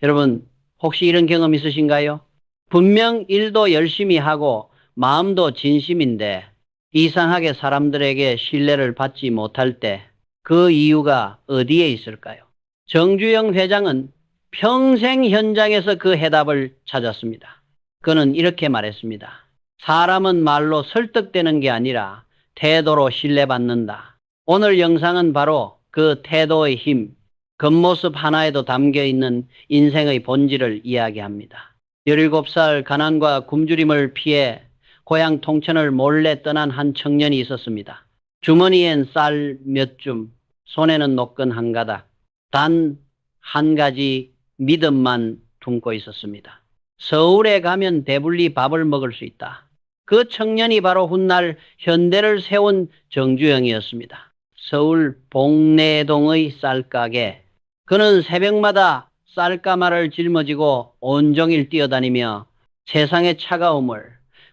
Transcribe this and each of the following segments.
여러분, 혹시 이런 경험 있으신가요? 분명 일도 열심히 하고 마음도 진심인데 이상하게 사람들에게 신뢰를 받지 못할 때 그 이유가 어디에 있을까요? 정주영 회장은 평생 현장에서 그 해답을 찾았습니다. 그는 이렇게 말했습니다. 사람은 말로 설득되는 게 아니라 태도로 신뢰받는다. 오늘 영상은 바로 그 태도의 힘, 겉모습 하나에도 담겨 있는 인생의 본질을 이야기합니다. 17살 가난과 굶주림을 피해 고향 통천을 몰래 떠난 한 청년이 있었습니다. 주머니엔 쌀 몇 줌, 손에는 노끈 한 가닥, 단 한 가지 믿음만 품고 있었습니다. 서울에 가면 배불리 밥을 먹을 수 있다. 그 청년이 바로 훗날 현대를 세운 정주영이었습니다. 서울 봉내동의 쌀가게. 그는 새벽마다 쌀가마를 짊어지고 온종일 뛰어다니며 세상의 차가움을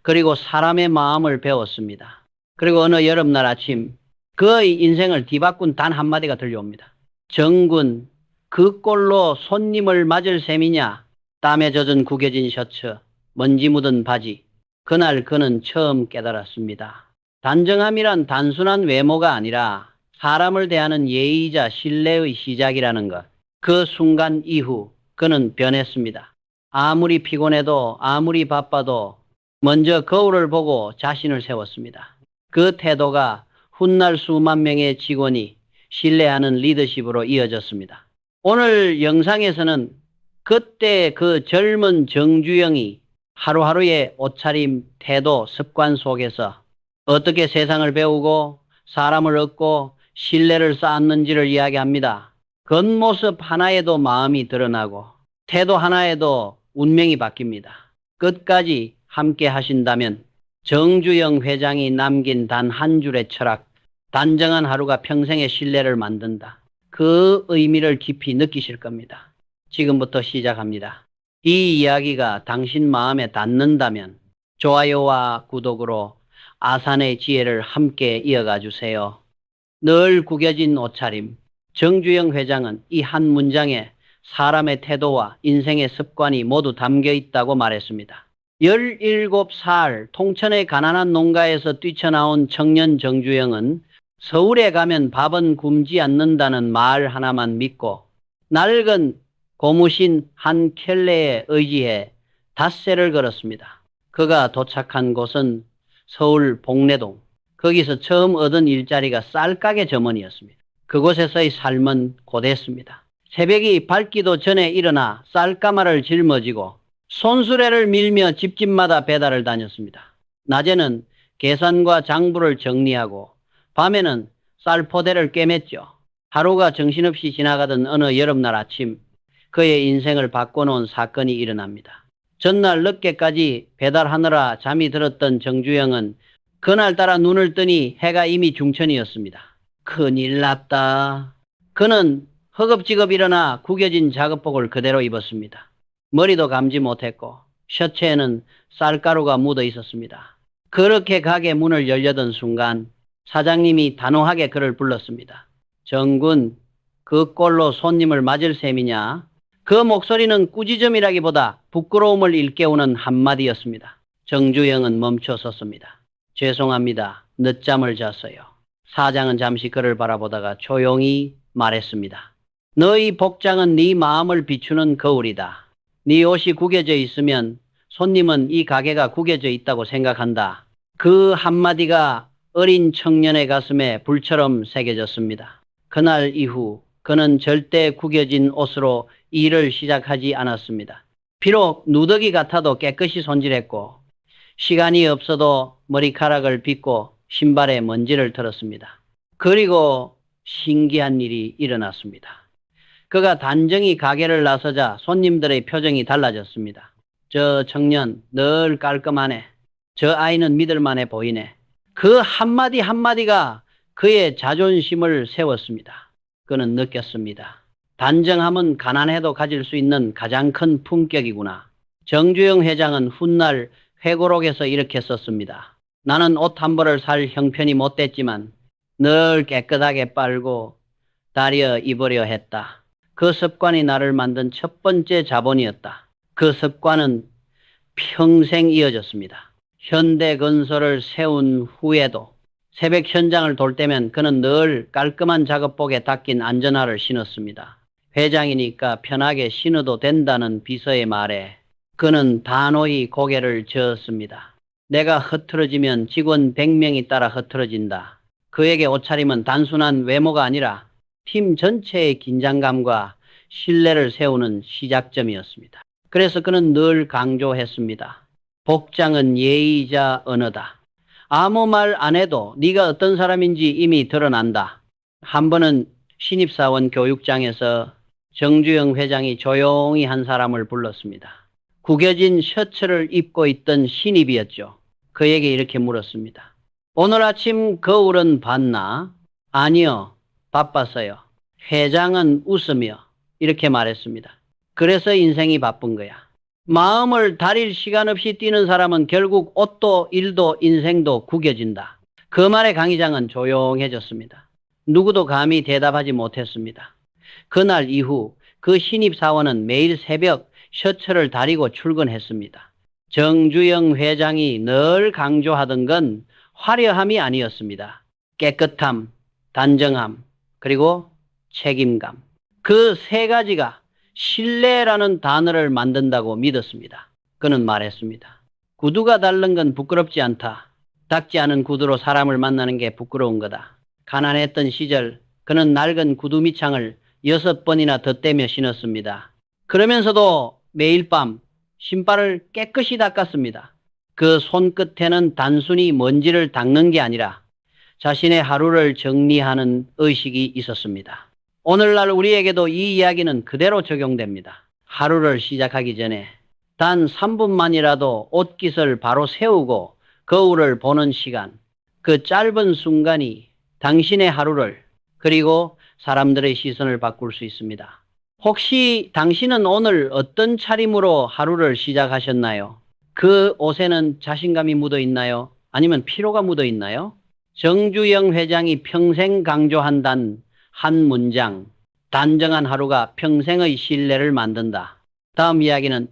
그리고 사람의 마음을 배웠습니다. 그리고 어느 여름날 아침 그의 인생을 뒤바꾼 단 한마디가 들려옵니다. 정군, 그 꼴로 손님을 맞을 셈이냐? 땀에 젖은 구겨진 셔츠, 먼지 묻은 바지. 그날 그는 처음 깨달았습니다. 단정함이란 단순한 외모가 아니라 사람을 대하는 예의이자 신뢰의 시작이라는 것. 그 순간 이후 그는 변했습니다. 아무리 피곤해도 아무리 바빠도 먼저 거울을 보고 자신을 세웠습니다. 그 태도가 훗날 수만 명의 직원이 신뢰하는 리더십으로 이어졌습니다. 오늘 영상에서는 그때 그 젊은 정주영이 하루하루의 옷차림, 태도, 습관 속에서 어떻게 세상을 배우고 사람을 얻고 신뢰를 쌓았는지를 이야기합니다. 겉모습 하나에도 마음이 드러나고 태도 하나에도 운명이 바뀝니다. 끝까지 함께 하신다면 정주영 회장이 남긴 단 한 줄의 철학, 단정한 하루가 평생의 신뢰를 만든다. 그 의미를 깊이 느끼실 겁니다. 지금부터 시작합니다. 이 이야기가 당신 마음에 닿는다면 좋아요와 구독으로 아산의 지혜를 함께 이어가 주세요. 늘 구겨진 옷차림. 정주영 회장은 이 한 문장에 사람의 태도와 인생의 습관이 모두 담겨 있다고 말했습니다. 17살 통천의 가난한 농가에서 뛰쳐나온 청년 정주영은 서울에 가면 밥은 굶지 않는다는 말 하나만 믿고 낡은 고무신 한 켤레에 의지해 닷새를 걸었습니다. 그가 도착한 곳은 서울 봉내동. 거기서 처음 얻은 일자리가 쌀가게 점원이었습니다. 그곳에서의 삶은 고됐습니다. 새벽이 밝기도 전에 일어나 쌀가마를 짊어지고 손수레를 밀며 집집마다 배달을 다녔습니다. 낮에는 계산과 장부를 정리하고 밤에는 쌀포대를 꿰맸죠. 하루가 정신없이 지나가던 어느 여름날 아침 그의 인생을 바꿔놓은 사건이 일어납니다. 전날 늦게까지 배달하느라 잠이 들었던 정주영은 그날따라 눈을 뜨니 해가 이미 중천이었습니다. 큰일 났다. 그는 허겁지겁 일어나 구겨진 작업복을 그대로 입었습니다. 머리도 감지 못했고 셔츠에는 쌀가루가 묻어 있었습니다. 그렇게 가게 문을 열려던 순간 사장님이 단호하게 그를 불렀습니다. 정군, 그 꼴로 손님을 맞을 셈이냐? 그 목소리는 꾸짖음이라기보다 부끄러움을 일깨우는 한마디였습니다. 정주영은 멈춰 섰습니다. 죄송합니다. 늦잠을 잤어요. 사장은 잠시 그를 바라보다가 조용히 말했습니다. 너희 복장은 네 마음을 비추는 거울이다. 네 옷이 구겨져 있으면 손님은 이 가게가 구겨져 있다고 생각한다. 그 한마디가 어린 청년의 가슴에 불처럼 새겨졌습니다. 그날 이후 그는 절대 구겨진 옷으로 일을 시작하지 않았습니다. 비록 누더기 같아도 깨끗이 손질했고 시간이 없어도 머리카락을 빗고 신발에 먼지를 털었습니다. 그리고 신기한 일이 일어났습니다. 그가 단정히 가게를 나서자 손님들의 표정이 달라졌습니다. 저 청년 늘 깔끔하네. 저 아이는 믿을만해 보이네. 그 한마디 한마디가 그의 자존심을 세웠습니다. 그는 느꼈습니다. 단정함은 가난해도 가질 수 있는 가장 큰 품격이구나. 정주영 회장은 훗날 회고록에서 이렇게 썼습니다. 나는 옷 한 벌을 살 형편이 못됐지만 늘 깨끗하게 빨고 다려 입으려 했다. 그 습관이 나를 만든 첫 번째 자본이었다. 그 습관은 평생 이어졌습니다. 현대건설을 세운 후에도 새벽 현장을 돌 때면 그는 늘 깔끔한 작업복에 닦인 안전화를 신었습니다. 회장이니까 편하게 신어도 된다는 비서의 말에 그는 단호히 고개를 저었습니다. 내가 흐트러지면 직원 100명이 따라 흐트러진다. 그에게 옷차림은 단순한 외모가 아니라 팀 전체의 긴장감과 신뢰를 세우는 시작점이었습니다. 그래서 그는 늘 강조했습니다. 복장은 예의이자 언어다. 아무 말 안 해도 네가 어떤 사람인지 이미 드러난다. 한 번은 신입사원 교육장에서 정주영 회장이 조용히 한 사람을 불렀습니다. 구겨진 셔츠를 입고 있던 신입이었죠. 그에게 이렇게 물었습니다. 오늘 아침 거울은 봤나? 아니요, 바빴어요. 회장은 웃으며 이렇게 말했습니다. 그래서 인생이 바쁜 거야. 마음을 다릴 시간 없이 뛰는 사람은 결국 옷도 일도 인생도 구겨진다. 그 말에 강 의장은 조용해졌습니다. 누구도 감히 대답하지 못했습니다. 그날 이후 그 신입사원은 매일 새벽 셔츠를 다리고 출근했습니다. 정주영 회장이 늘 강조하던 건 화려함이 아니었습니다. 깨끗함, 단정함, 그리고 책임감. 그 세 가지가 신뢰라는 단어를 만든다고 믿었습니다. 그는 말했습니다. 구두가 다른 건 부끄럽지 않다. 닦지 않은 구두로 사람을 만나는 게 부끄러운 거다. 가난했던 시절 그는 낡은 구두 밑창을 6번이나 덧대며 신었습니다. 그러면서도 매일 밤 신발을 깨끗이 닦았습니다. 그 손끝에는 단순히 먼지를 닦는 게 아니라 자신의 하루를 정리하는 의식이 있었습니다. 오늘날 우리에게도 이 이야기는 그대로 적용됩니다. 하루를 시작하기 전에 단 3분만이라도 옷깃을 바로 세우고 거울을 보는 시간, 그 짧은 순간이 당신의 하루를 그리고 사람들의 시선을 바꿀 수 있습니다. 혹시 당신은 오늘 어떤 차림으로 하루를 시작하셨나요? 그 옷에는 자신감이 묻어 있나요? 아니면 피로가 묻어 있나요? 정주영 회장이 평생 강조한단 한 문장, 단정한 하루가 평생의 신뢰를 만든다. 다음 이야기는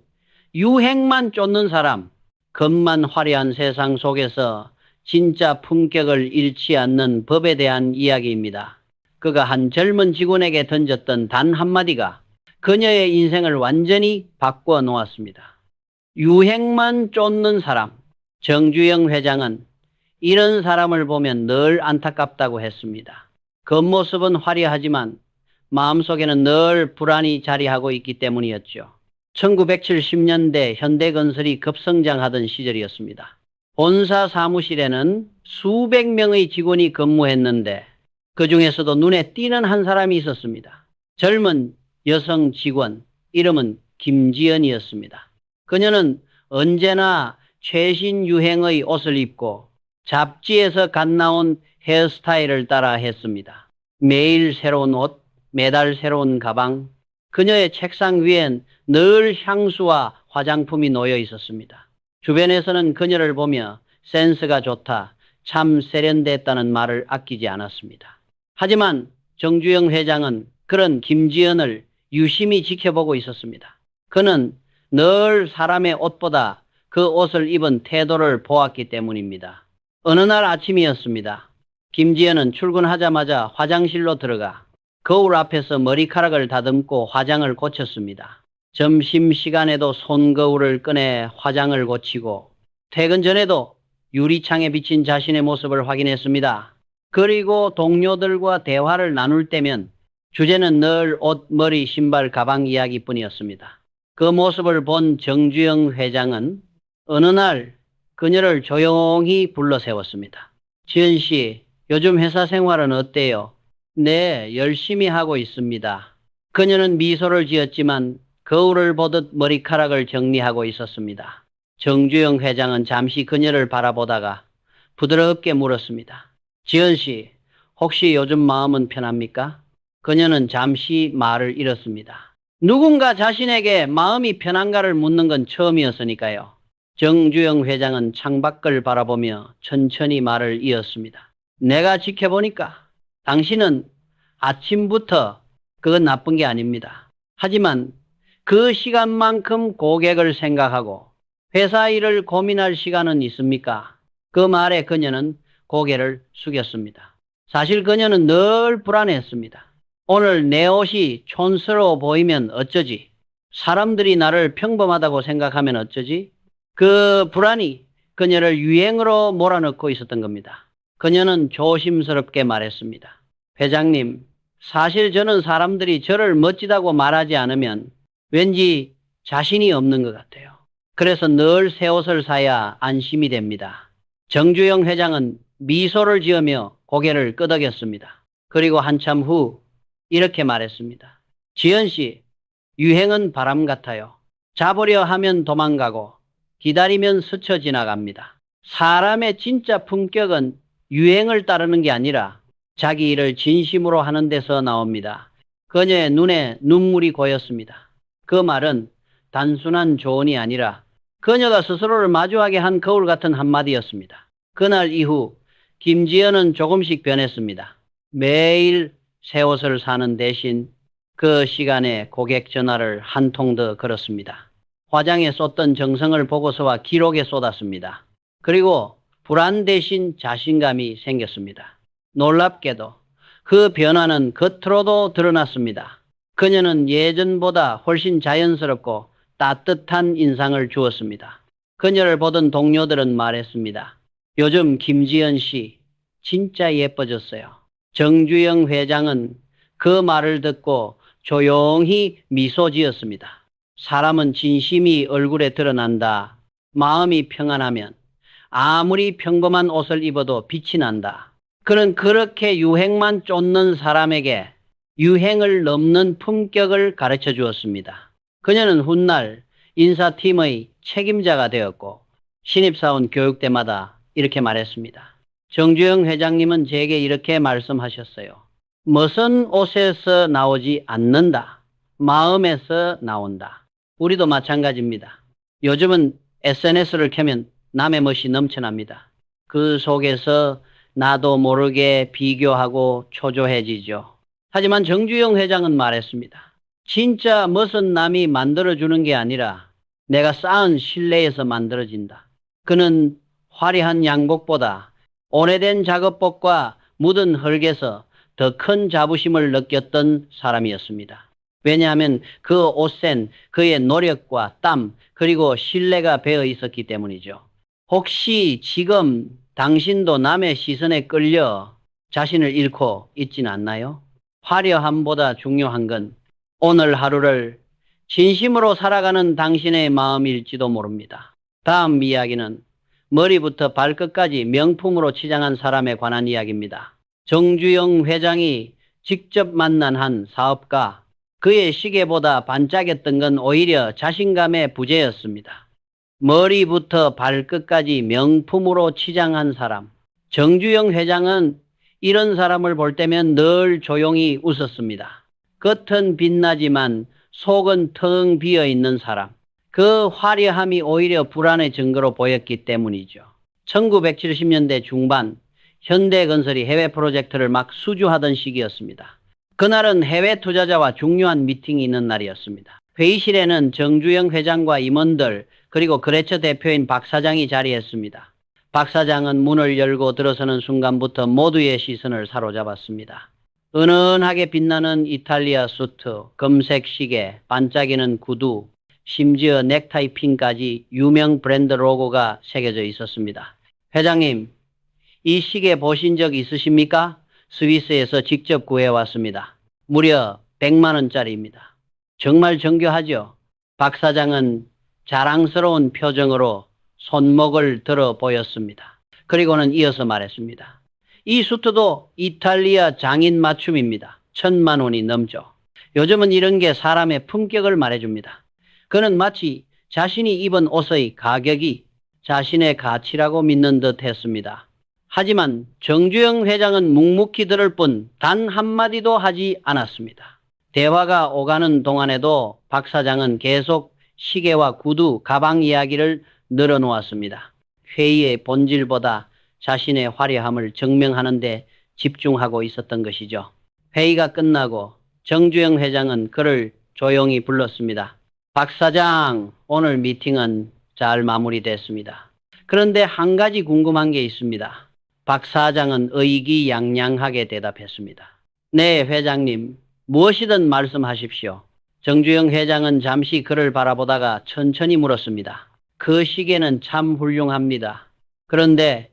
유행만 쫓는 사람, 겉만 화려한 세상 속에서 진짜 품격을 잃지 않는 법에 대한 이야기입니다. 그가 한 젊은 직원에게 던졌던 단 한마디가 그녀의 인생을 완전히 바꾸어 놓았습니다. 유행만 쫓는 사람. 정주영 회장은 이런 사람을 보면 늘 안타깝다고 했습니다. 겉모습은 화려하지만 마음속에는 늘 불안이 자리하고 있기 때문이었죠. 1970년대 현대건설이 급성장하던 시절이었습니다. 본사 사무실에는 수백 명의 직원이 근무했는데 그 중에서도 눈에 띄는 한 사람이 있었습니다. 젊은 여성 직원, 이름은 김지연이었습니다. 그녀는 언제나 최신 유행의 옷을 입고 잡지에서 갓 나온 헤어스타일을 따라 했습니다. 매일 새로운 옷, 매달 새로운 가방, 그녀의 책상 위엔 늘 향수와 화장품이 놓여 있었습니다. 주변에서는 그녀를 보며 센스가 좋다, 참 세련됐다는 말을 아끼지 않았습니다. 하지만 정주영 회장은 그런 김지연을 유심히 지켜보고 있었습니다. 그는 늘 사람의 옷보다 그 옷을 입은 태도를 보았기 때문입니다. 어느 날 아침이었습니다. 김지연은 출근하자마자 화장실로 들어가 거울 앞에서 머리카락을 다듬고 화장을 고쳤습니다. 점심시간에도 손거울을 꺼내 화장을 고치고 퇴근 전에도 유리창에 비친 자신의 모습을 확인했습니다. 그리고 동료들과 대화를 나눌 때면 주제는 늘 옷, 머리, 신발, 가방 이야기뿐이었습니다. 그 모습을 본 정주영 회장은 어느 날 그녀를 조용히 불러 세웠습니다. 지연 씨, 요즘 회사 생활은 어때요? 네, 열심히 하고 있습니다. 그녀는 미소를 지었지만 거울을 보듯 머리카락을 정리하고 있었습니다. 정주영 회장은 잠시 그녀를 바라보다가 부드럽게 물었습니다. 지연 씨, 혹시 요즘 마음은 편합니까? 그녀는 잠시 말을 잃었습니다. 누군가 자신에게 마음이 편한가를 묻는 건 처음이었으니까요. 정주영 회장은 창밖을 바라보며 천천히 말을 이었습니다. 내가 지켜보니까 당신은 아침부터 그건 나쁜 게 아닙니다. 하지만 그 시간만큼 고객을 생각하고 회사 일을 고민할 시간은 있습니까? 그 말에 그녀는 고개를 숙였습니다. 사실 그녀는 늘 불안했습니다. 오늘 내 옷이 촌스러워 보이면 어쩌지? 사람들이 나를 평범하다고 생각하면 어쩌지? 그 불안이 그녀를 유행으로 몰아넣고 있었던 겁니다. 그녀는 조심스럽게 말했습니다. 회장님, 사실 저는 사람들이 저를 멋지다고 말하지 않으면 왠지 자신이 없는 것 같아요. 그래서 늘 새 옷을 사야 안심이 됩니다. 정주영 회장은 미소를 지으며 고개를 끄덕였습니다. 그리고 한참 후 이렇게 말했습니다. 지연 씨, 유행은 바람 같아요. 잡으려 하면 도망가고 기다리면 스쳐 지나갑니다. 사람의 진짜 품격은 유행을 따르는 게 아니라 자기 일을 진심으로 하는 데서 나옵니다. 그녀의 눈에 눈물이 고였습니다. 그 말은 단순한 조언이 아니라 그녀가 스스로를 마주하게 한 거울 같은 한마디였습니다. 그날 이후 김지연은 조금씩 변했습니다. 매일 새 옷을 사는 대신 그 시간에 고객 전화를 한 통 더 걸었습니다. 화장에 쏟던 정성을 보고서와 기록에 쏟았습니다. 그리고 불안 대신 자신감이 생겼습니다. 놀랍게도 그 변화는 겉으로도 드러났습니다. 그녀는 예전보다 훨씬 자연스럽고 따뜻한 인상을 주었습니다. 그녀를 보던 동료들은 말했습니다. 요즘 김지연 씨 진짜 예뻐졌어요. 정주영 회장은 그 말을 듣고 조용히 미소 지었습니다. 사람은 진심이 얼굴에 드러난다. 마음이 평안하면 아무리 평범한 옷을 입어도 빛이 난다. 그는 그렇게 유행만 쫓는 사람에게 유행을 넘는 품격을 가르쳐 주었습니다. 그녀는 훗날 인사팀의 책임자가 되었고 신입사원 교육 때마다 이렇게 말했습니다. 정주영 회장님은 제게 이렇게 말씀하셨어요. 멋은 옷에서 나오지 않는다. 마음에서 나온다. 우리도 마찬가지입니다. 요즘은 SNS를 켜면 남의 멋이 넘쳐납니다. 그 속에서 나도 모르게 비교하고 초조해지죠. 하지만 정주영 회장은 말했습니다. 진짜 멋은 남이 만들어주는 게 아니라 내가 쌓은 신뢰에서 만들어진다. 그는 화려한 양복보다 오래된 작업복과 묻은 흙에서 더 큰 자부심을 느꼈던 사람이었습니다. 왜냐하면 그 옷엔 그의 노력과 땀 그리고 신뢰가 배어 있었기 때문이죠. 혹시 지금 당신도 남의 시선에 끌려 자신을 잃고 있진 않나요? 화려함보다 중요한 건 오늘 하루를 진심으로 살아가는 당신의 마음일지도 모릅니다. 다음 이야기는 머리부터 발끝까지 명품으로 치장한 사람에 관한 이야기입니다. 정주영 회장이 직접 만난 한 사업가, 그의 시계보다 반짝였던 건 오히려 자신감의 부재였습니다. 머리부터 발끝까지 명품으로 치장한 사람. 정주영 회장은 이런 사람을 볼 때면 늘 조용히 웃었습니다. 겉은 빛나지만 속은 텅 비어 있는 사람. 그 화려함이 오히려 불안의 증거로 보였기 때문이죠. 1970년대 중반 현대건설이 해외 프로젝트를 막 수주하던 시기였습니다. 그날은 해외 투자자와 중요한 미팅이 있는 날이었습니다. 회의실에는 정주영 회장과 임원들 그리고 거래처 대표인 박 사장이 자리했습니다. 박 사장은 문을 열고 들어서는 순간부터 모두의 시선을 사로잡았습니다. 은은하게 빛나는 이탈리아 수트, 금색 시계, 반짝이는 구두, 심지어 넥타이 핀까지 유명 브랜드 로고가 새겨져 있었습니다. 회장님, 이 시계 보신 적 있으십니까? 스위스에서 직접 구해왔습니다. 무려 100만 원짜리입니다. 정말 정교하죠? 박 사장은 자랑스러운 표정으로 손목을 들어 보였습니다. 그리고는 이어서 말했습니다. 이 수트도 이탈리아 장인 맞춤입니다. 1,000만 원이 넘죠. 요즘은 이런 게 사람의 품격을 말해줍니다. 그는 마치 자신이 입은 옷의 가격이 자신의 가치라고 믿는 듯 했습니다. 하지만 정주영 회장은 묵묵히 들을 뿐 단 한마디도 하지 않았습니다. 대화가 오가는 동안에도 박 사장은 계속 시계와 구두, 가방 이야기를 늘어놓았습니다. 회의의 본질보다 자신의 화려함을 증명하는 데 집중하고 있었던 것이죠. 회의가 끝나고 정주영 회장은 그를 조용히 불렀습니다. 박 사장, 오늘 미팅은 잘 마무리됐습니다. 그런데 한 가지 궁금한 게 있습니다. 박 사장은 의기양양하게 대답했습니다. 네, 회장님. 무엇이든 말씀하십시오. 정주영 회장은 잠시 그를 바라보다가 천천히 물었습니다. 그 시계는 참 훌륭합니다. 그런데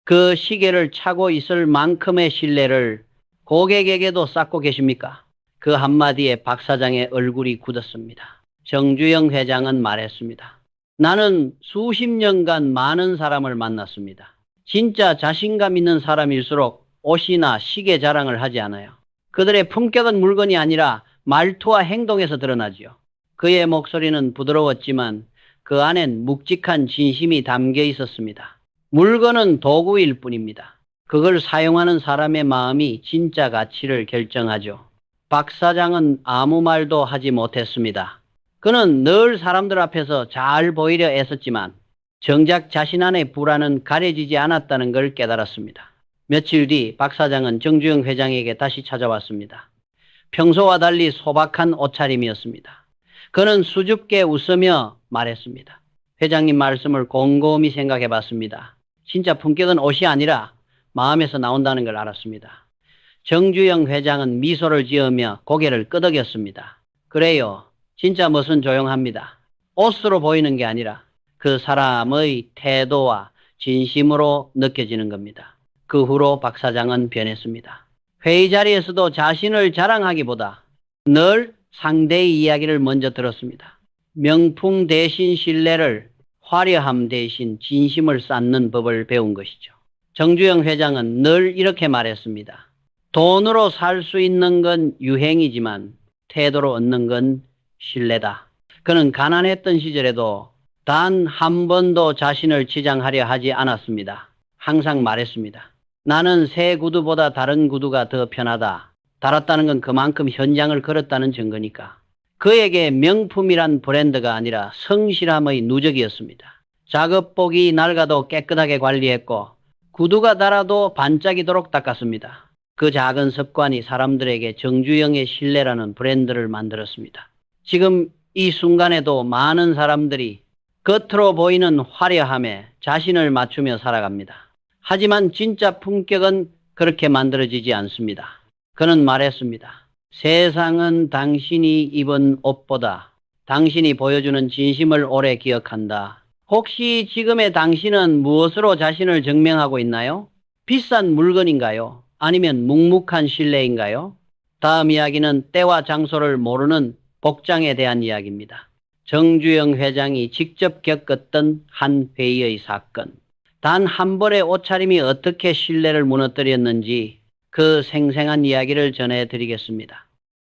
그 시계를 차고 있을 만큼의 신뢰를 고객에게도 쌓고 계십니까? 그 한마디에 박 사장의 얼굴이 굳었습니다. 정주영 회장은 말했습니다. 나는 수십 년간 많은 사람을 만났습니다. 진짜 자신감 있는 사람일수록 옷이나 시계 자랑을 하지 않아요. 그들의 품격은 물건이 아니라 말투와 행동에서 드러나지요. 그의 목소리는 부드러웠지만 그 안엔 묵직한 진심이 담겨 있었습니다. 물건은 도구일 뿐입니다. 그걸 사용하는 사람의 마음이 진짜 가치를 결정하죠. 박 사장은 아무 말도 하지 못했습니다. 그는 늘 사람들 앞에서 잘 보이려 애썼지만 정작 자신 안의 불안은 가려지지 않았다는 걸 깨달았습니다. 며칠 뒤 박 사장은 정주영 회장에게 다시 찾아왔습니다. 평소와 달리 소박한 옷차림이었습니다. 그는 수줍게 웃으며 말했습니다. 회장님 말씀을 곰곰이 생각해 봤습니다. 진짜 품격은 옷이 아니라 마음에서 나온다는 걸 알았습니다. 정주영 회장은 미소를 지으며 고개를 끄덕였습니다. 그래요. 진짜 멋은 조용합니다. 옷으로 보이는 게 아니라 그 사람의 태도와 진심으로 느껴지는 겁니다. 그 후로 박 사장은 변했습니다. 회의 자리에서도 자신을 자랑하기보다 늘 상대의 이야기를 먼저 들었습니다. 명품 대신 신뢰를, 화려함 대신 진심을 쌓는 법을 배운 것이죠. 정주영 회장은 늘 이렇게 말했습니다. 돈으로 살 수 있는 건 유행이지만 태도로 얻는 건 신뢰다. 그는 가난했던 시절에도 단 한 번도 자신을 치장하려 하지 않았습니다. 항상 말했습니다. 나는 새 구두보다 다른 구두가 더 편하다. 달았다는 건 그만큼 현장을 걸었다는 증거니까. 그에게 명품이란 브랜드가 아니라 성실함의 누적이었습니다. 작업복이 낡아도 깨끗하게 관리했고 구두가 닳아도 반짝이도록 닦았습니다. 그 작은 습관이 사람들에게 정주영의 신뢰라는 브랜드를 만들었습니다. 지금 이 순간에도 많은 사람들이 겉으로 보이는 화려함에 자신을 맞추며 살아갑니다. 하지만 진짜 품격은 그렇게 만들어지지 않습니다. 그는 말했습니다. 세상은 당신이 입은 옷보다 당신이 보여주는 진심을 오래 기억한다. 혹시 지금의 당신은 무엇으로 자신을 증명하고 있나요? 비싼 물건인가요? 아니면 묵묵한 신뢰인가요? 다음 이야기는 때와 장소를 모르는 복장에 대한 이야기입니다. 정주영 회장이 직접 겪었던 한 회의의 사건. 단 한 벌의 옷차림이 어떻게 신뢰를 무너뜨렸는지 그 생생한 이야기를 전해드리겠습니다.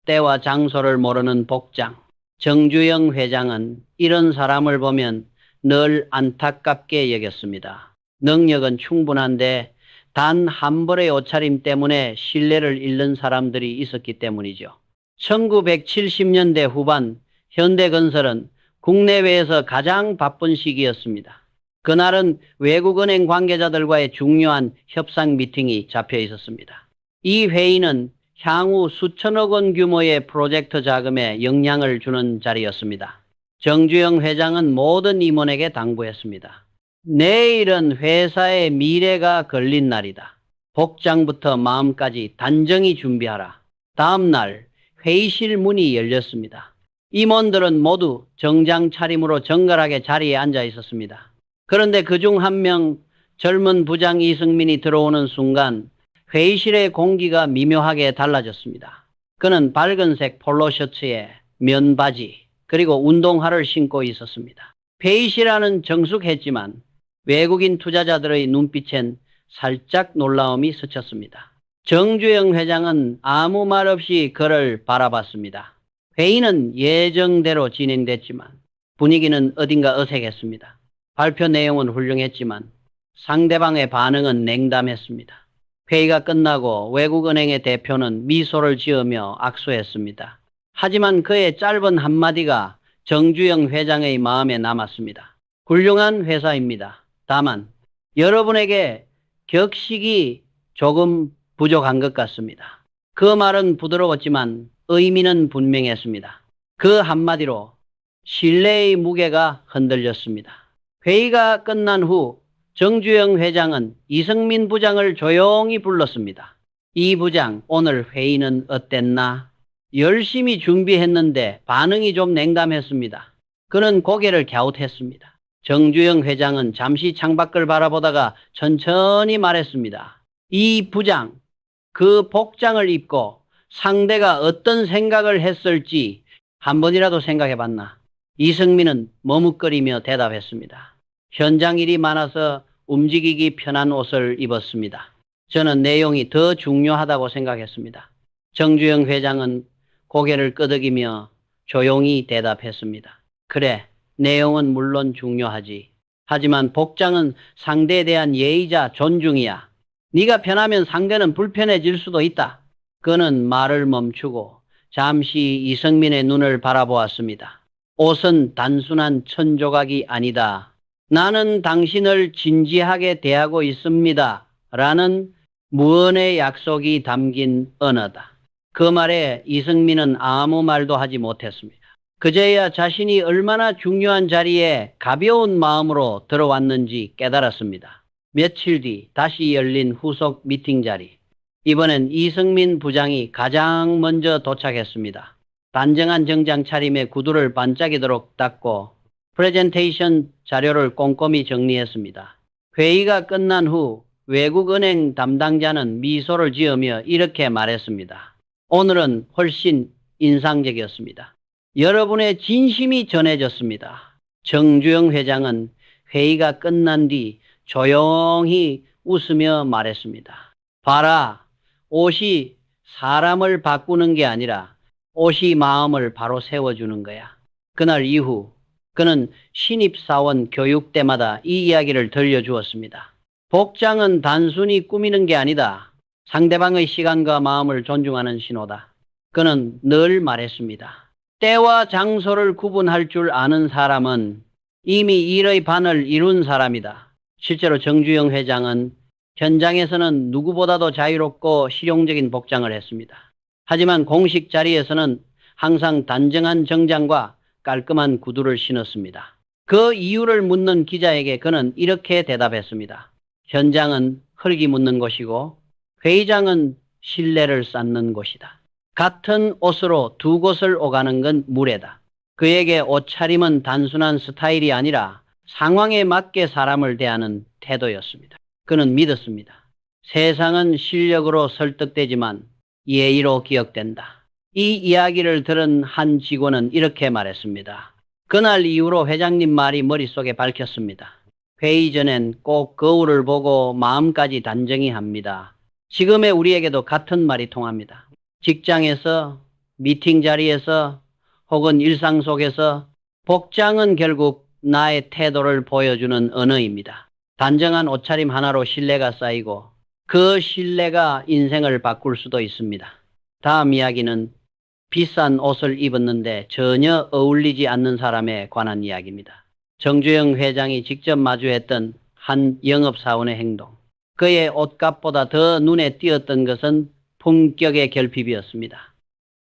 때와 장소를 모르는 복장. 정주영 회장은 이런 사람을 보면 늘 안타깝게 여겼습니다. 능력은 충분한데 단 한 벌의 옷차림 때문에 신뢰를 잃는 사람들이 있었기 때문이죠. 1970년대 후반 현대건설은 국내외에서 가장 바쁜 시기였습니다. 그날은 외국은행 관계자들과의 중요한 협상 미팅이 잡혀 있었습니다. 이 회의는 향후 수천억 원 규모의 프로젝트 자금에 영향을 주는 자리였습니다. 정주영 회장은 모든 임원에게 당부했습니다. 내일은 회사의 미래가 걸린 날이다. 복장부터 마음까지 단정히 준비하라. 다음 날 회의실 문이 열렸습니다. 임원들은 모두 정장 차림으로 정갈하게 자리에 앉아 있었습니다. 그런데 그중 한 명 젊은 부장 이승민이 들어오는 순간 회의실의 공기가 미묘하게 달라졌습니다. 그는 밝은색 폴로 셔츠에 면바지 그리고 운동화를 신고 있었습니다. 회의실 안은 정숙했지만 외국인 투자자들의 눈빛엔 살짝 놀라움이 스쳤습니다. 정주영 회장은 아무 말 없이 그를 바라봤습니다. 회의는 예정대로 진행됐지만 분위기는 어딘가 어색했습니다. 발표 내용은 훌륭했지만 상대방의 반응은 냉담했습니다. 회의가 끝나고 외국은행의 대표는 미소를 지으며 악수했습니다. 하지만 그의 짧은 한마디가 정주영 회장의 마음에 남았습니다. 훌륭한 회사입니다. 다만 여러분에게 격식이 조금 부족한 것 같습니다. 그 말은 부드러웠지만 의미는 분명했습니다. 그 한마디로 신뢰의 무게가 흔들렸습니다. 회의가 끝난 후 정주영 회장은 이승민 부장을 조용히 불렀습니다. 이 부장, 오늘 회의는 어땠나? 열심히 준비했는데 반응이 좀 냉담했습니다. 그는 고개를 갸웃했습니다. 정주영 회장은 잠시 창밖을 바라보다가 천천히 말했습니다. 이 부장, 그 복장을 입고 상대가 어떤 생각을 했을지 한 번이라도 생각해 봤나? 이승민은 머뭇거리며 대답했습니다. 현장 일이 많아서 움직이기 편한 옷을 입었습니다. 저는 내용이 더 중요하다고 생각했습니다. 정주영 회장은 고개를 끄덕이며 조용히 대답했습니다. 그래, 내용은 물론 중요하지. 하지만 복장은 상대에 대한 예의자 존중이야. 네가 편하면 상대는 불편해질 수도 있다. 그는 말을 멈추고 잠시 이승민의 눈을 바라보았습니다. 옷은 단순한 천조각이 아니다. 나는 당신을 진지하게 대하고 있습니다. 라는 무언의 약속이 담긴 언어다. 그 말에 이승민은 아무 말도 하지 못했습니다. 그제야 자신이 얼마나 중요한 자리에 가벼운 마음으로 들어왔는지 깨달았습니다. 며칠 뒤 다시 열린 후속 미팅 자리. 이번엔 이승민 부장이 가장 먼저 도착했습니다. 단정한 정장 차림에 구두를 반짝이도록 닦고 프레젠테이션 자료를 꼼꼼히 정리했습니다. 회의가 끝난 후 외국은행 담당자는 미소를 지으며 이렇게 말했습니다. 오늘은 훨씬 인상적이었습니다. 여러분의 진심이 전해졌습니다. 정주영 회장은 회의가 끝난 뒤 조용히 웃으며 말했습니다. 봐라, 옷이 사람을 바꾸는 게 아니라 옷이 마음을 바로 세워주는 거야. 그날 이후 그는 신입사원 교육 때마다 이 이야기를 들려주었습니다. 복장은 단순히 꾸미는 게 아니다. 상대방의 시간과 마음을 존중하는 신호다. 그는 늘 말했습니다. 때와 장소를 구분할 줄 아는 사람은 이미 일의 반을 이룬 사람이다. 실제로 정주영 회장은 현장에서는 누구보다도 자유롭고 실용적인 복장을 했습니다. 하지만 공식 자리에서는 항상 단정한 정장과 깔끔한 구두를 신었습니다. 그 이유를 묻는 기자에게 그는 이렇게 대답했습니다. 현장은 흙이 묻는 곳이고 회의장은 신뢰를 쌓는 곳이다. 같은 옷으로 두 곳을 오가는 건 무례다. 그에게 옷차림은 단순한 스타일이 아니라 상황에 맞게 사람을 대하는 태도였습니다. 그는 믿었습니다. 세상은 실력으로 설득되지만 예의로 기억된다. 이 이야기를 들은 한 직원은 이렇게 말했습니다. 그날 이후로 회장님 말이 머릿속에 밝혔습니다. 회의 전엔 꼭 거울을 보고 마음까지 단정히 합니다. 지금의 우리에게도 같은 말이 통합니다. 직장에서, 미팅 자리에서, 혹은 일상 속에서 복장은 결국 나의 태도를 보여주는 언어입니다. 단정한 옷차림 하나로 신뢰가 쌓이고 그 신뢰가 인생을 바꿀 수도 있습니다. 다음 이야기는 비싼 옷을 입었는데 전혀 어울리지 않는 사람에 관한 이야기입니다. 정주영 회장이 직접 마주했던 한 영업사원의 행동. 그의 옷값보다 더 눈에 띄었던 것은 품격의 결핍이었습니다.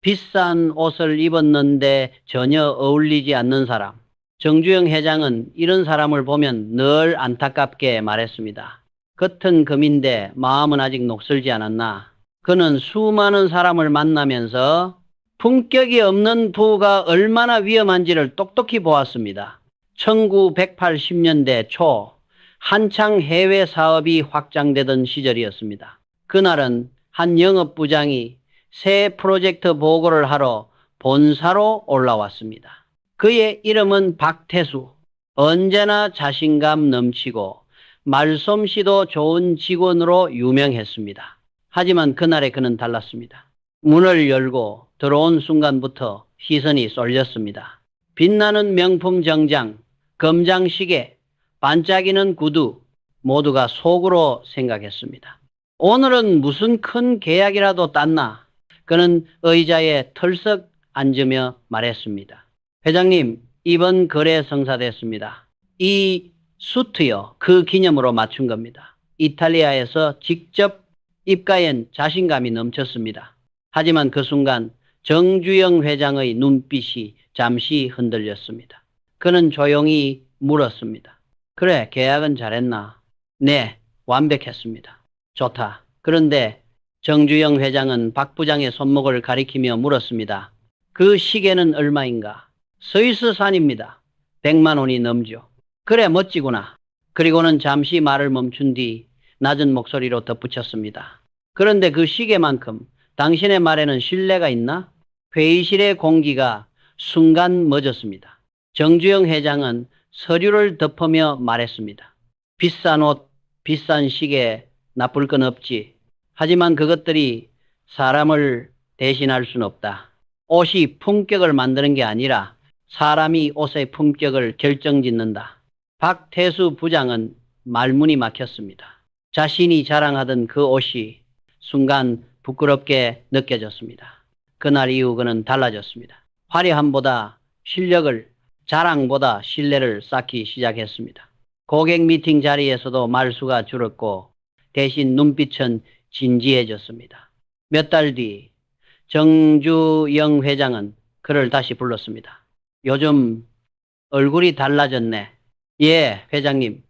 비싼 옷을 입었는데 전혀 어울리지 않는 사람. 정주영 회장은 이런 사람을 보면 늘 안타깝게 말했습니다. 겉은 금인데 마음은 아직 녹슬지 않았나. 그는 수많은 사람을 만나면서 품격이 없는 부가 얼마나 위험한지를 똑똑히 보았습니다. 1980년대 초 한창 해외 사업이 확장되던 시절이었습니다. 그날은 한 영업부장이 새 프로젝트 보고를 하러 본사로 올라왔습니다. 그의 이름은 박태수. 언제나 자신감 넘치고 말솜씨도 좋은 직원으로 유명했습니다. 하지만 그날의 그는 달랐습니다. 문을 열고 들어온 순간부터 시선이 쏠렸습니다. 빛나는 명품 정장, 검장시계, 반짝이는 구두, 모두가 속으로 생각했습니다. 오늘은 무슨 큰 계약이라도 땄나? 그는 의자에 털썩 앉으며 말했습니다. 회장님, 이번 거래 성사됐습니다. 이 수트요, 그 기념으로 맞춘 겁니다. 이탈리아에서 직접 입가엔 자신감이 넘쳤습니다. 하지만 그 순간 정주영 회장의 눈빛이 잠시 흔들렸습니다. 그는 조용히 물었습니다. 그래, 계약은 잘했나? 네, 완벽했습니다. 좋다. 그런데 정주영 회장은 박 부장의 손목을 가리키며 물었습니다. 그 시계는 얼마인가? 스위스산입니다. 100만 원이 넘죠. 그래, 멋지구나. 그리고는 잠시 말을 멈춘 뒤 낮은 목소리로 덧붙였습니다. 그런데 그 시계만큼 당신의 말에는 신뢰가 있나? 회의실의 공기가 순간 멎었습니다. 정주영 회장은 서류를 덮으며 말했습니다. 비싼 옷, 비싼 시계, 나쁠 건 없지. 하지만 그것들이 사람을 대신할 순 없다. 옷이 품격을 만드는 게 아니라 사람이 옷의 품격을 결정짓는다. 박태수 부장은 말문이 막혔습니다. 자신이 자랑하던 그 옷이 순간 부끄럽게 느껴졌습니다. 그날 이후 그는 달라졌습니다. 화려함보다 실력을, 자랑보다 신뢰를 쌓기 시작했습니다. 고객 미팅 자리에서도 말수가 줄었고 대신 눈빛은 진지해졌습니다. 몇 달 뒤 정주영 회장은 그를 다시 불렀습니다. 요즘 얼굴이 달라졌네. 예, 회장님.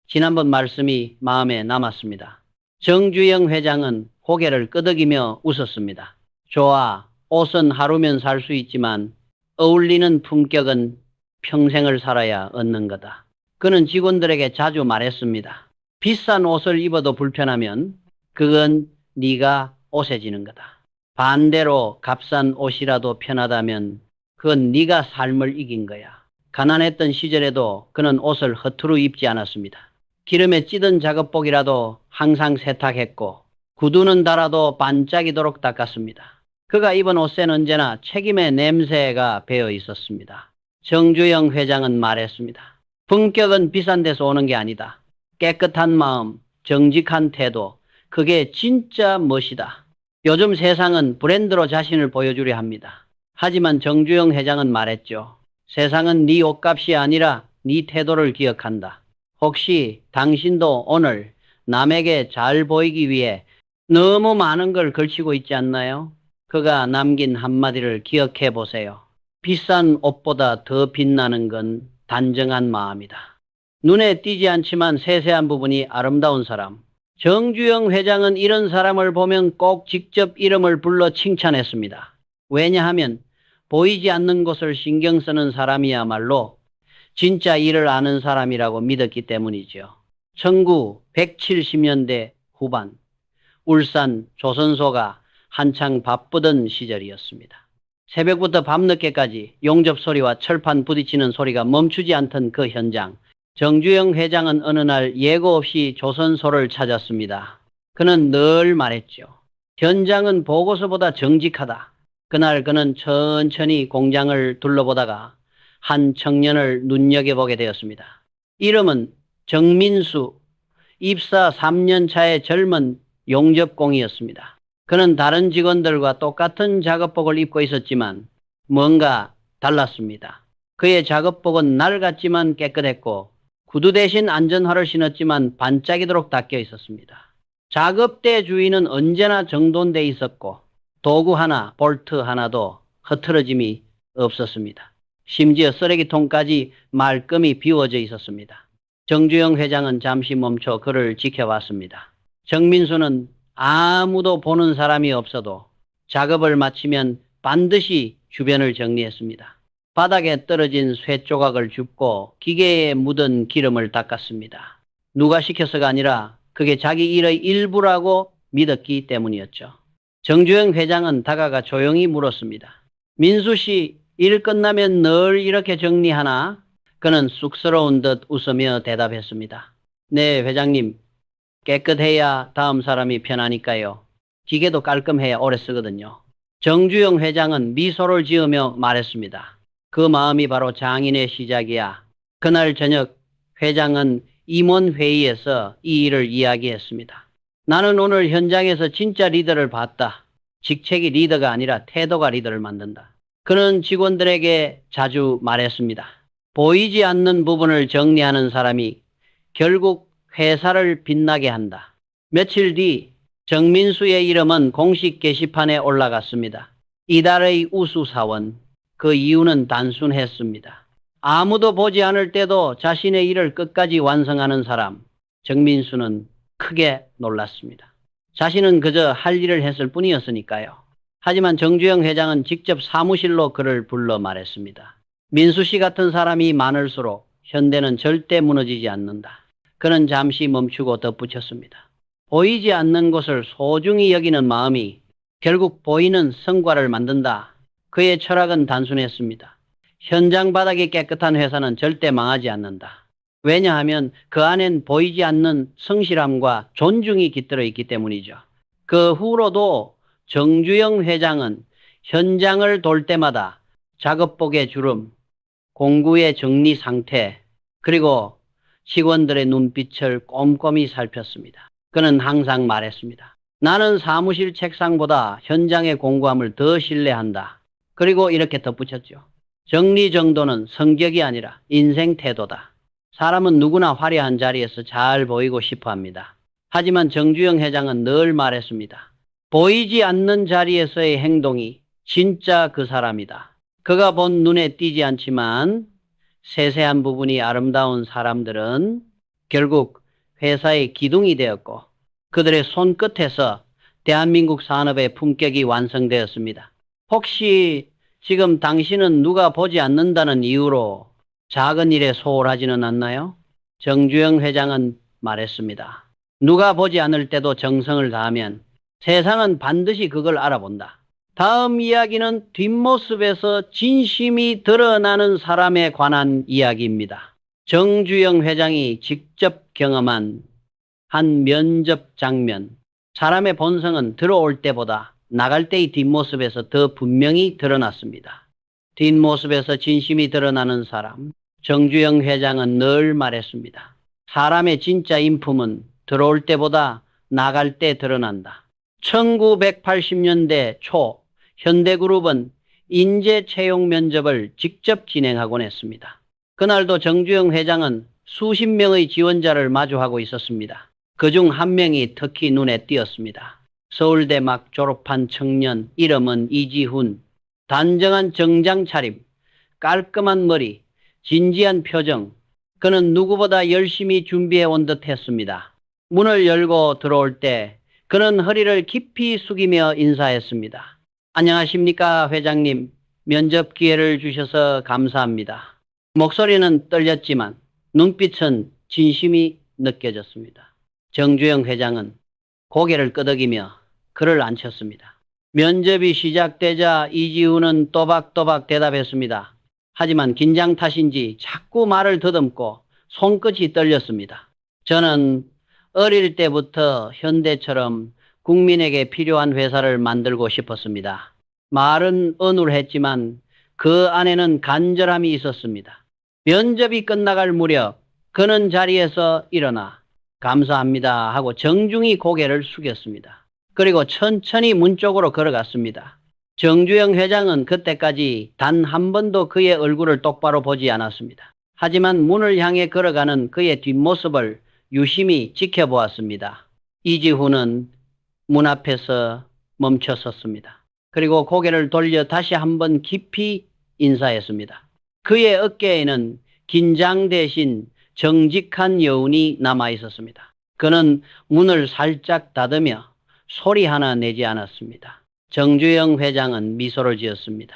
지난번 말씀이 마음에 남았습니다. 정주영 회장은 고개를 끄덕이며 웃었습니다. 좋아. 옷은 하루면 살 수 있지만 어울리는 품격은 평생을 살아야 얻는 거다. 그는 직원들에게 자주 말했습니다. 비싼 옷을 입어도 불편하면 그건 네가 오세지는 거다. 반대로 값싼 옷이라도 편하다면 그건 네가 삶을 이긴 거야. 가난했던 시절에도 그는 옷을 허투루 입지 않았습니다. 기름에 찌든 작업복이라도 항상 세탁했고 구두는 달아도 반짝이도록 닦았습니다. 그가 입은 옷에는 언제나 책임의 냄새가 배어 있었습니다. 정주영 회장은 말했습니다. 품격은 비싼 데서 오는 게 아니다. 깨끗한 마음, 정직한 태도, 그게 진짜 멋이다. 요즘 세상은 브랜드로 자신을 보여주려 합니다. 하지만 정주영 회장은 말했죠. 세상은 네 옷값이 아니라 네 태도를 기억한다. 혹시 당신도 오늘 남에게 잘 보이기 위해 너무 많은 걸 걸치고 있지 않나요? 그가 남긴 한마디를 기억해 보세요. 비싼 옷보다 더 빛나는 건 단정한 마음이다. 눈에 띄지 않지만 세세한 부분이 아름다운 사람. 정주영 회장은 이런 사람을 보면 꼭 직접 이름을 불러 칭찬했습니다. 왜냐하면 보이지 않는 것을 신경 쓰는 사람이야말로 진짜 일을 아는 사람이라고 믿었기 때문이죠. 1970년대 후반 울산 조선소가 한창 바쁘던 시절이었습니다. 새벽부터 밤늦게까지 용접 소리와 철판 부딪히는 소리가 멈추지 않던 그 현장. 정주영 회장은 어느 날 예고 없이 조선소를 찾았습니다. 그는 늘 말했죠. 현장은 보고서보다 정직하다. 그날 그는 천천히 공장을 둘러보다가 한 청년을 눈여겨보게 되었습니다. 이름은 정민수, 입사 3년 차의 젊은 용접공이었습니다. 그는 다른 직원들과 똑같은 작업복을 입고 있었지만 뭔가 달랐습니다. 그의 작업복은 낡았지만 깨끗했고 구두 대신 안전화를 신었지만 반짝이도록 닦여 있었습니다. 작업대 주위는 언제나 정돈돼 있었고 도구 하나, 볼트 하나도 흐트러짐이 없었습니다. 심지어 쓰레기통까지 말끔히 비워져 있었습니다. 정주영 회장은 잠시 멈춰 그를 지켜봤습니다. 정민수는 아무도 보는 사람이 없어도 작업을 마치면 반드시 주변을 정리했습니다. 바닥에 떨어진 쇠 조각을 줍고 기계에 묻은 기름을 닦았습니다. 누가 시켜서가 아니라 그게 자기 일의 일부라고 믿었기 때문이었죠. 정주영 회장은 다가가 조용히 물었습니다. 민수 씨, 일 끝나면 늘 이렇게 정리하나? 그는 쑥스러운 듯 웃으며 대답했습니다. 네, 회장님. 깨끗해야 다음 사람이 편하니까요. 기계도 깔끔해야 오래 쓰거든요. 정주영 회장은 미소를 지으며 말했습니다. 그 마음이 바로 장인의 시작이야. 그날 저녁 회장은 임원회의에서 이 일을 이야기했습니다. 나는 오늘 현장에서 진짜 리더를 봤다. 직책이 리더가 아니라 태도가 리더를 만든다. 그는 직원들에게 자주 말했습니다. 보이지 않는 부분을 정리하는 사람이 결국 회사를 빛나게 한다. 며칠 뒤 정민수의 이름은 공식 게시판에 올라갔습니다. 이달의 우수사원. 그 이유는 단순했습니다. 아무도 보지 않을 때도 자신의 일을 끝까지 완성하는 사람. 정민수는 크게 놀랐습니다. 자신은 그저 할 일을 했을 뿐이었으니까요. 하지만 정주영 회장은 직접 사무실로 그를 불러 말했습니다. 민수 씨 같은 사람이 많을수록 현대는 절대 무너지지 않는다. 그는 잠시 멈추고 덧붙였습니다. 보이지 않는 것을 소중히 여기는 마음이 결국 보이는 성과를 만든다. 그의 철학은 단순했습니다. 현장 바닥이 깨끗한 회사는 절대 망하지 않는다. 왜냐하면 그 안엔 보이지 않는 성실함과 존중이 깃들어 있기 때문이죠. 그 후로도 정주영 회장은 현장을 돌 때마다 작업복의 주름, 공구의 정리 상태, 그리고 직원들의 눈빛을 꼼꼼히 살폈습니다. 그는 항상 말했습니다. 나는 사무실 책상보다 현장의 공구함을 더 신뢰한다. 그리고 이렇게 덧붙였죠. 정리정돈은 성격이 아니라 인생 태도다. 사람은 누구나 화려한 자리에서 잘 보이고 싶어 합니다. 하지만 정주영 회장은 늘 말했습니다. 보이지 않는 자리에서의 행동이 진짜 그 사람이다. 그가 본 눈에 띄지 않지만 세세한 부분이 아름다운 사람들은 결국 회사의 기둥이 되었고 그들의 손끝에서 대한민국 산업의 품격이 완성되었습니다. 혹시 지금 당신은 누가 보지 않는다는 이유로 작은 일에 소홀하지는 않나요? 정주영 회장은 말했습니다. 누가 보지 않을 때도 정성을 다하면 세상은 반드시 그걸 알아본다. 다음 이야기는 뒷모습에서 진심이 드러나는 사람에 관한 이야기입니다. 정주영 회장이 직접 경험한 한 면접 장면. 사람의 본성은 들어올 때보다 나갈 때의 뒷모습에서 더 분명히 드러났습니다. 뒷모습에서 진심이 드러나는 사람. 정주영 회장은 늘 말했습니다. 사람의 진짜 인품은 들어올 때보다 나갈 때 드러난다. 1980년대 초 현대그룹은 인재 채용 면접을 직접 진행하곤 했습니다. 그날도 정주영 회장은 수십 명의 지원자를 마주하고 있었습니다. 그중 한 명이 특히 눈에 띄었습니다. 서울대 막 졸업한 청년, 이름은 이지훈. 단정한 정장 차림, 깔끔한 머리, 진지한 표정. 그는 누구보다 열심히 준비해 온 듯 했습니다. 문을 열고 들어올 때 그는 허리를 깊이 숙이며 인사했습니다. 안녕하십니까, 회장님. 면접 기회를 주셔서 감사합니다. 목소리는 떨렸지만 눈빛은 진심이 느껴졌습니다. 정주영 회장은 고개를 끄덕이며 그를 앉혔습니다. 면접이 시작되자 이지훈은 또박또박 대답했습니다. 하지만 긴장 탓인지 자꾸 말을 더듬고 손끝이 떨렸습니다. 저는 어릴 때부터 현대처럼 국민에게 필요한 회사를 만들고 싶었습니다. 말은 어눌했지만 그 안에는 간절함이 있었습니다. 면접이 끝나갈 무렵 그는 자리에서 일어나 감사합니다 하고 정중히 고개를 숙였습니다. 그리고 천천히 문 쪽으로 걸어갔습니다. 정주영 회장은 그때까지 단 한 번도 그의 얼굴을 똑바로 보지 않았습니다. 하지만 문을 향해 걸어가는 그의 뒷모습을 유심히 지켜보았습니다. 이지훈은 문 앞에서 멈춰 섰습니다. 그리고 고개를 돌려 다시 한번 깊이 인사했습니다. 그의 어깨에는 긴장 대신 정직한 여운이 남아 있었습니다. 그는 문을 살짝 닫으며 소리 하나 내지 않았습니다. 정주영 회장은 미소를 지었습니다.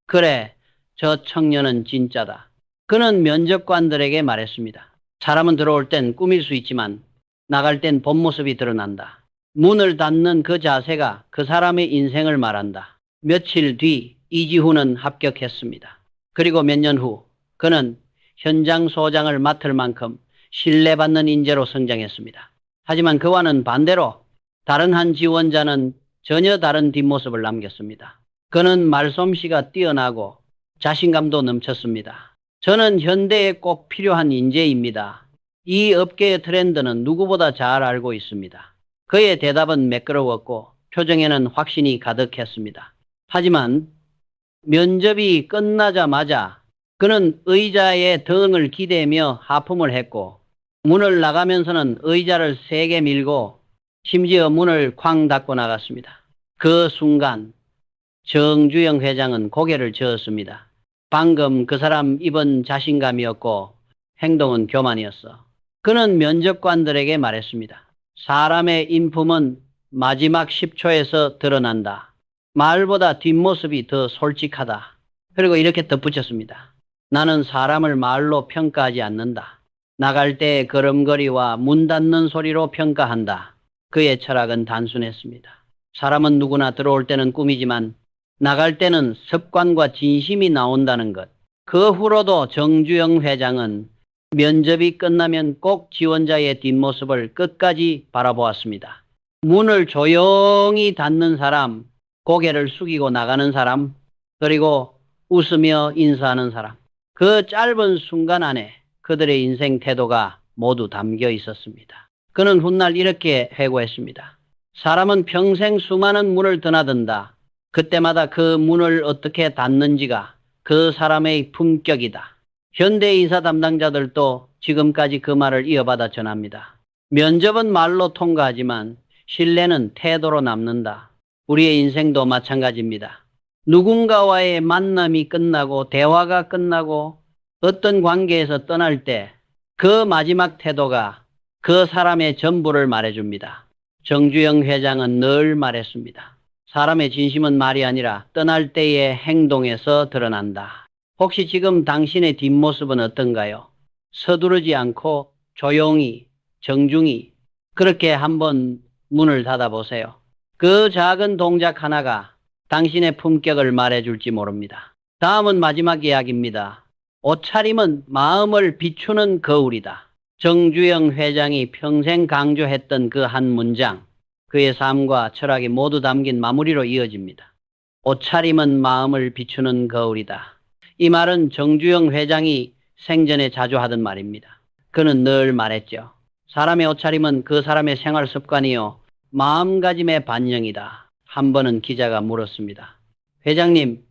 그래, 저 청년은 진짜다. 그는 면접관들에게 말했습니다. 사람은 들어올 땐 꾸밀 수 있지만 나갈 땐 본 모습이 드러난다. 문을 닫는 그 자세가 그 사람의 인생을 말한다. 며칠 뒤 이지훈은 합격했습니다. 그리고 몇 년 후 그는 현장 소장을 맡을 만큼 신뢰받는 인재로 성장했습니다. 하지만 그와는 반대로 다른 한 지원자는 전혀 다른 뒷모습을 남겼습니다. 그는 말솜씨가 뛰어나고 자신감도 넘쳤습니다. 저는 현대에 꼭 필요한 인재입니다. 이 업계의 트렌드는 누구보다 잘 알고 있습니다. 그의 대답은 매끄러웠고 표정에는 확신이 가득했습니다. 하지만 면접이 끝나자마자 그는 의자에 등을 기대며 하품을 했고 문을 나가면서는 의자를 세게 밀고 심지어 문을 쾅 닫고 나갔습니다. 그 순간 정주영 회장은 고개를 저었습니다. 방금 그 사람 입은 자신감이었고 행동은 교만이었어. 그는 면접관들에게 말했습니다. 사람의 인품은 마지막 10초에서 드러난다. 말보다 뒷모습이 더 솔직하다. 그리고 이렇게 덧붙였습니다. 나는 사람을 말로 평가하지 않는다. 나갈 때의 걸음걸이와 문 닫는 소리로 평가한다. 그의 철학은 단순했습니다. 사람은 누구나 들어올 때는 꿈이지만 나갈 때는 습관과 진심이 나온다는 것. 그 후로도 정주영 회장은 면접이 끝나면 꼭 지원자의 뒷모습을 끝까지 바라보았습니다. 문을 조용히 닫는 사람, 고개를 숙이고 나가는 사람, 그리고 웃으며 인사하는 사람. 그 짧은 순간 안에 그들의 인생 태도가 모두 담겨 있었습니다. 그는 훗날 이렇게 회고했습니다. 사람은 평생 수많은 문을 드나든다. 그때마다 그 문을 어떻게 닫는지가 그 사람의 품격이다. 현대 인사 담당자들도 지금까지 그 말을 이어받아 전합니다. 면접은 말로 통과하지만 신뢰는 태도로 남는다. 우리의 인생도 마찬가지입니다. 누군가와의 만남이 끝나고 대화가 끝나고 어떤 관계에서 떠날 때 그 마지막 태도가 그 사람의 전부를 말해줍니다. 정주영 회장은 늘 말했습니다. 사람의 진심은 말이 아니라 떠날 때의 행동에서 드러난다. 혹시 지금 당신의 뒷모습은 어떤가요? 서두르지 않고 조용히, 정중히 그렇게 한번 문을 닫아보세요. 그 작은 동작 하나가 당신의 품격을 말해줄지 모릅니다. 다음은 마지막 이야기입니다. 옷차림은 마음을 비추는 거울이다. 정주영 회장이 평생 강조했던 그 한 문장, 그의 삶과 철학이 모두 담긴 마무리로 이어집니다. 옷차림은 마음을 비추는 거울이다. 이 말은 정주영 회장이 생전에 자주 하던 말입니다. 그는 늘 말했죠. 사람의 옷차림은 그 사람의 생활 습관이요 마음가짐의 반영이다. 한 번은 기자가 물었습니다. 회장님,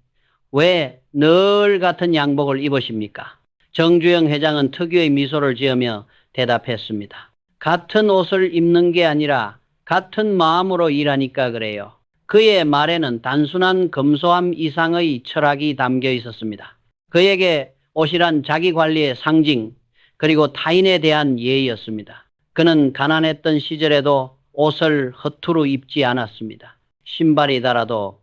왜 늘 같은 양복을 입으십니까? 정주영 회장은 특유의 미소를 지으며 대답했습니다. 같은 옷을 입는 게 아니라 같은 마음으로 일하니까 그래요. 그의 말에는 단순한 검소함 이상의 철학이 담겨 있었습니다. 그에게 옷이란 자기관리의 상징, 그리고 타인에 대한 예의였습니다. 그는 가난했던 시절에도 옷을 허투루 입지 않았습니다. 신발이 닳아도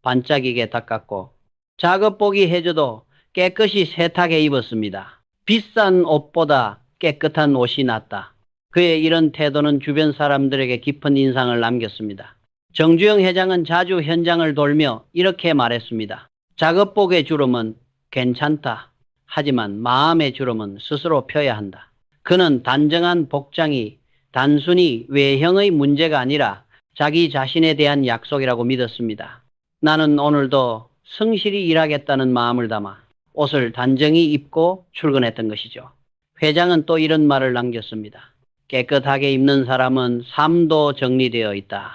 반짝이게 닦았고 작업복이 해져도 깨끗이 세탁해 입었습니다. 비싼 옷보다 깨끗한 옷이 낫다. 그의 이런 태도는 주변 사람들에게 깊은 인상을 남겼습니다. 정주영 회장은 자주 현장을 돌며 이렇게 말했습니다. 작업복의 주름은 괜찮다. 하지만 마음의 주름은 스스로 펴야 한다. 그는 단정한 복장이 단순히 외형의 문제가 아니라 자기 자신에 대한 약속이라고 믿었습니다. 나는 오늘도 성실히 일하겠다는 마음을 담아 옷을 단정히 입고 출근했던 것이죠. 회장은 또 이런 말을 남겼습니다. 깨끗하게 입는 사람은 삶도 정리되어 있다.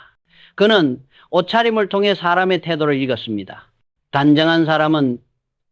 그는 옷차림을 통해 사람의 태도를 읽었습니다. 단정한 사람은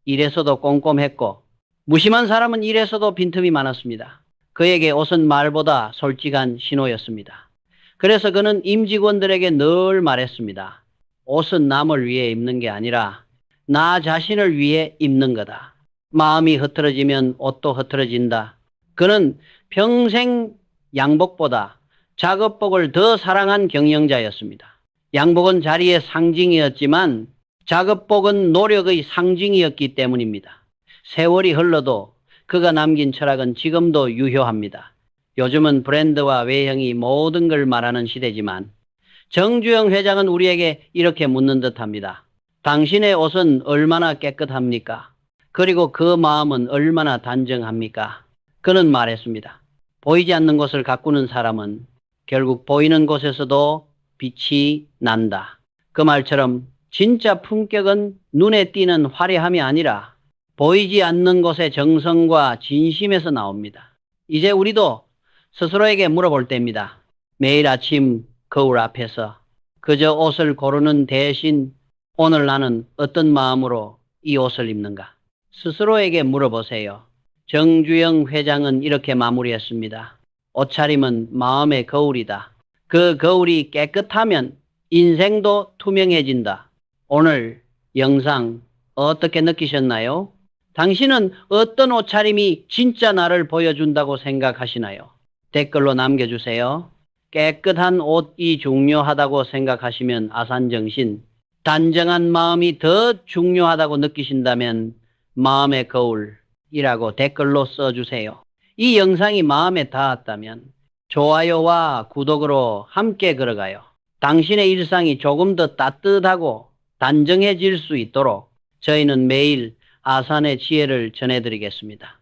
일에서도 꼼꼼했고 무심한 사람은 일에서도 빈틈이 많았습니다. 그에게 옷은 말보다 솔직한 신호였습니다. 그래서 그는 임직원들에게 늘 말했습니다. 옷은 남을 위해 입는 게 아니라 나 자신을 위해 입는 거다. 마음이 흐트러지면 옷도 흐트러진다. 그는 평생 양복보다 작업복을 더 사랑한 경영자였습니다. 양복은 자리의 상징이었지만 작업복은 노력의 상징이었기 때문입니다. 세월이 흘러도 그가 남긴 철학은 지금도 유효합니다. 요즘은 브랜드와 외형이 모든 걸 말하는 시대지만 정주영 회장은 우리에게 이렇게 묻는 듯합니다. 당신의 옷은 얼마나 깨끗합니까? 그리고 그 마음은 얼마나 단정합니까? 그는 말했습니다. 보이지 않는 것을 가꾸는 사람은 결국 보이는 곳에서도 빛이 난다. 그 말처럼 진짜 품격은 눈에 띄는 화려함이 아니라 보이지 않는 곳의 정성과 진심에서 나옵니다. 이제 우리도 스스로에게 물어볼 때입니다. 매일 아침 거울 앞에서 그저 옷을 고르는 대신 오늘 나는 어떤 마음으로 이 옷을 입는가? 스스로에게 물어보세요. 정주영 회장은 이렇게 마무리했습니다. 옷차림은 마음의 거울이다. 그 거울이 깨끗하면 인생도 투명해진다. 오늘 영상 어떻게 느끼셨나요? 당신은 어떤 옷차림이 진짜 나를 보여준다고 생각하시나요? 댓글로 남겨주세요. 깨끗한 옷이 중요하다고 생각하시면 아산정신, 단정한 마음이 더 중요하다고 느끼신다면 마음의 거울이라고 댓글로 써주세요. 이 영상이 마음에 닿았다면 좋아요와 구독으로 함께 걸어가요. 당신의 일상이 조금 더 따뜻하고 단정해질 수 있도록 저희는 매일 아산의 지혜를 전해드리겠습니다.